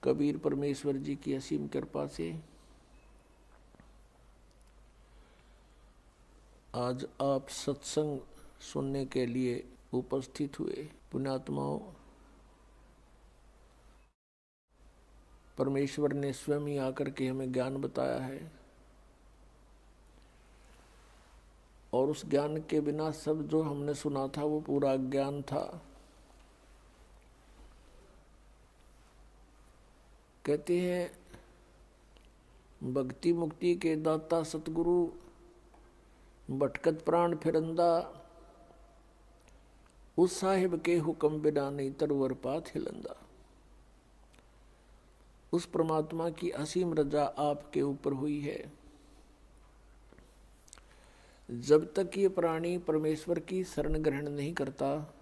कबीर परमेश्वर जी की असीम कृपा से आज आप सत्संग सुनने के लिए उपस्थित हुए। पुण्यात्माओं, परमेश्वर ने स्वयं ही आकर के हमें ज्ञान बताया है और उस ज्ञान के बिना सब जो हमने सुना था वो पूरा ज्ञान था। कहते हैं भक्ति मुक्ति के दाता सतगुरु, भटकत प्राण फिरंदा, उस साहिब के हुक्म बिना नहीं तरवर पात हिलंदा। उस परमात्मा की असीम रजा आपके ऊपर हुई है। जब तक ये प्राणी परमेश्वर की शरण ग्रहण नहीं करता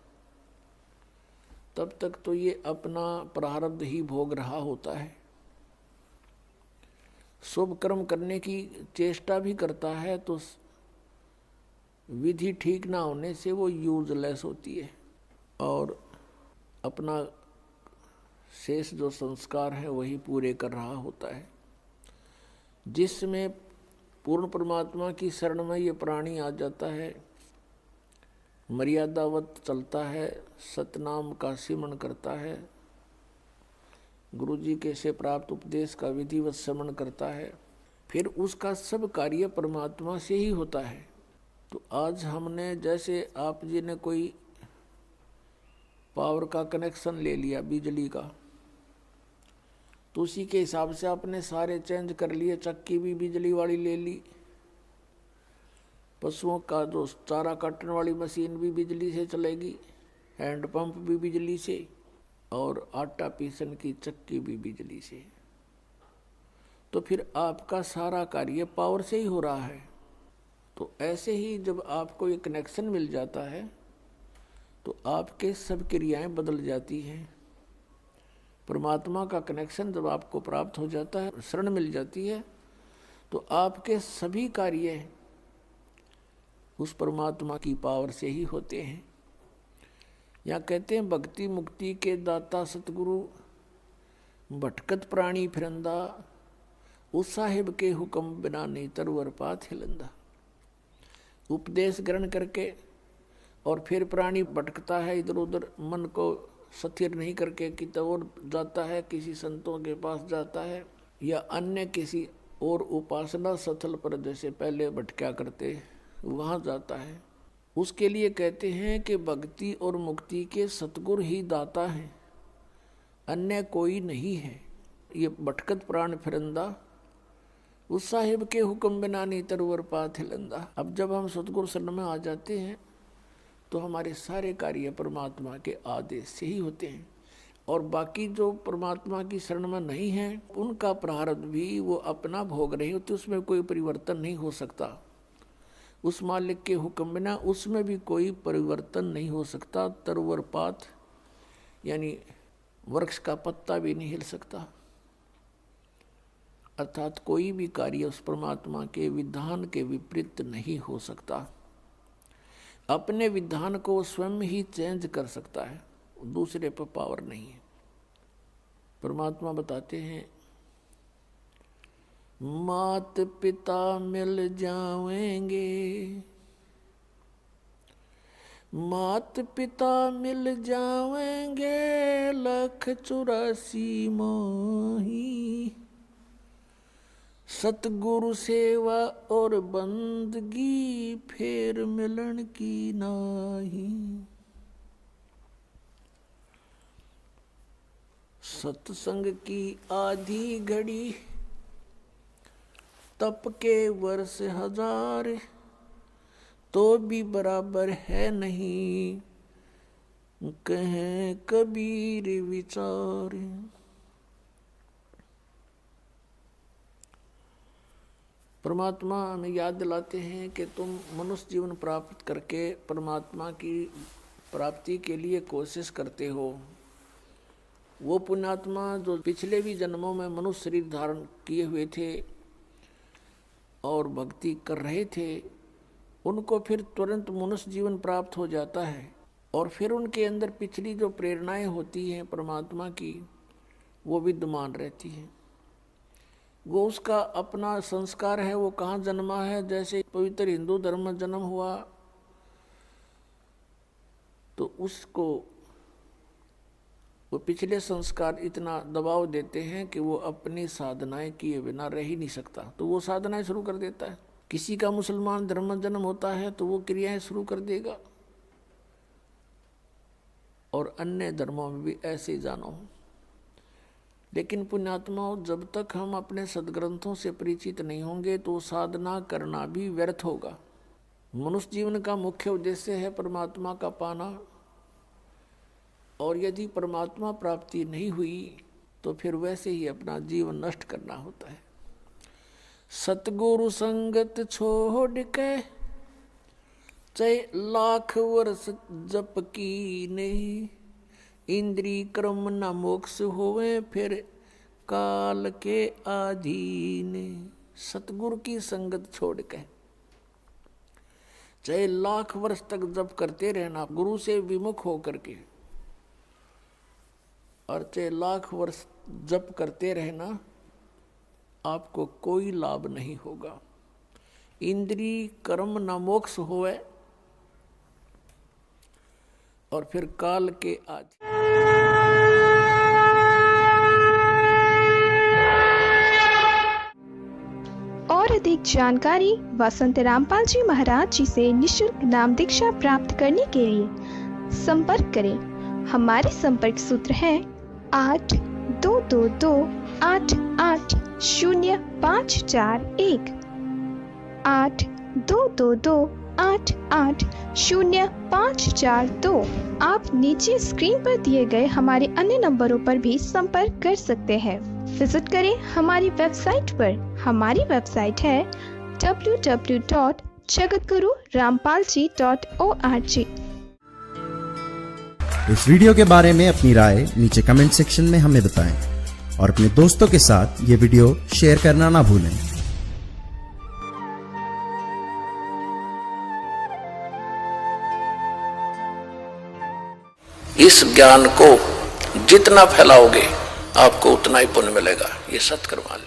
तब तक तो ये अपना प्रारब्ध ही भोग रहा होता है। शुभ कर्म करने की चेष्टा भी करता है तो विधि ठीक ना होने से वो यूजलेस होती है और अपना शेष जो संस्कार है वही पूरे कर रहा होता है। जिसमें पूर्ण परमात्मा की शरण में ये प्राणी आ जाता है, मर्यादावत चलता है, सतनाम का सिमरण करता है, गुरु जी के से प्राप्त उपदेश का विधिवत श्रवण करता है, फिर उसका सब कार्य परमात्मा से ही होता है। तो आज हमने जैसे आप जी ने कोई पावर का कनेक्शन ले लिया बिजली का, तो उसी के हिसाब से आपने सारे चेंज कर लिए। चक्की भी बिजली वाली ले ली, पशुओं का जो चारा काटने वाली मशीन भी बिजली से चलेगी, हैंडपंप भी बिजली से और आटा पीसन की चक्की भी बिजली से। तो फिर आपका सारा कार्य पावर से ही हो रहा है। तो ऐसे ही जब आपको ये कनेक्शन मिल जाता है तो आपके सब क्रियाएं बदल जाती हैं। परमात्मा का कनेक्शन जब आपको प्राप्त हो जाता है, शरण मिल जाती है, तो आपके सभी कार्य उस परमात्मा की पावर से ही होते हैं। या कहते हैं भक्ति मुक्ति के दाता सतगुरु, भटकत प्राणी फिरंदा, उस साहिब के हुक्म बिना नहीं तरवर पात हिलंदा। उपदेश ग्रहण करके और फिर प्राणी भटकता है इधर उधर, मन को स्थिर नहीं करके कितना और जाता है, किसी संतों के पास जाता है या अन्य किसी और उपासना स्थल पर जैसे पहले भटका करते वहाँ जाता है। उसके लिए कहते हैं कि भक्ति और मुक्ति के सतगुरु ही दाता हैं, अन्य कोई नहीं है। ये भटकत प्राण फिरंदा, उस साहिब के हुक्म बिना नहीं तरवर पात हिलंदा। अब जब हम सतगुरु शरण में आ जाते हैं तो हमारे सारे कार्य परमात्मा के आदेश से ही होते हैं। और बाकी जो परमात्मा की शरण में नहीं है उनका प्रारब्ध भी वो अपना भोग रहे होते, उसमें कोई परिवर्तन नहीं हो सकता। उस मालिक के हुक्म बिना उसमें भी कोई परिवर्तन नहीं हो सकता। तरवर पात यानी वृक्ष का पत्ता भी नहीं हिल सकता। अर्थात कोई भी कार्य उस परमात्मा के विधान के विपरीत नहीं हो सकता। अपने विधान को स्वयं ही चेंज कर सकता है, दूसरे पर पावर नहीं है। परमात्मा बताते हैं मात पिता मिल जाएंगे, मात पिता मिल जाएंगे, 184 मोही, सतगुरु सेवा और बंदगी फेर मिलन की नाही। सत्संग की आधी घड़ी, तप के वर्ष 1000, तो भी बराबर है नहीं, कहें कबीर विचार। परमात्मा हमें याद दिलाते हैं कि तुम मनुष्य जीवन प्राप्त करके परमात्मा की प्राप्ति के लिए कोशिश करते हो। वो पुण्यात्मा जो पिछले भी जन्मों में मनुष्य शरीर धारण किए हुए थे और भक्ति कर रहे थे, उनको फिर तुरंत मनुष्य जीवन प्राप्त हो जाता है और फिर उनके अंदर पिछली जो प्रेरणाएं होती हैं परमात्मा की, वो विद्यमान रहती है। वो उसका अपना संस्कार है, वो कहाँ जन्मा है। जैसे पवित्र हिंदू धर्म में जन्म हुआ तो उसको वो पिछले संस्कार इतना दबाव देते हैं कि वो अपनी साधनाएं किए बिना रह ही नहीं सकता, तो वो साधनाएं शुरू कर देता है। किसी का मुसलमान धर्म में जन्म होता है तो वो क्रियाएं शुरू कर देगा, और अन्य धर्मों में भी ऐसे ही जानो। लेकिन पुण्यात्माओं, जब तक हम अपने सदग्रंथों से परिचित नहीं होंगे तो साधना करना भी व्यर्थ होगा। मनुष्य जीवन का मुख्य उद्देश्य है परमात्मा का पाना, और यदि परमात्मा प्राप्ति नहीं हुई तो फिर वैसे ही अपना जीवन नष्ट करना होता है। सतगुरु संगत छोड़ के चाहे लाख वर्ष जप की नहीं, इंद्री कर्म न मोक्ष होवे फिर काल के अधीन। सतगुरु की संगत छोड़ के चाहे लाख वर्ष तक जप करते रहना गुरु से विमुख होकर के, और चाहे लाख वर्ष जप करते रहना, आपको कोई लाभ नहीं होगा। इंद्री कर्म न मोक्ष होवे और फिर काल के आदि। और अधिक जानकारी वसंत रामपाल जी महाराज जी से निशुल्क नाम दीक्षा प्राप्त करने के लिए संपर्क करें। हमारे संपर्क सूत्र है 8222880541 8222880542। आप नीचे स्क्रीन पर दिए गए हमारे अन्य नंबरों पर भी संपर्क कर सकते हैं। विजिट करें हमारी वेबसाइट पर। हमारी वेबसाइट है www.jagatgururampalji.org। इस वीडियो के बारे में अपनी राय नीचे कमेंट सेक्शन में हमें बताएं और अपने दोस्तों के साथ ये वीडियो शेयर करना ना भूलें। इस ज्ञान को जितना फैलाओगे आपको उतना ही पुण्य मिलेगा, ये सत्य मान लीजिए।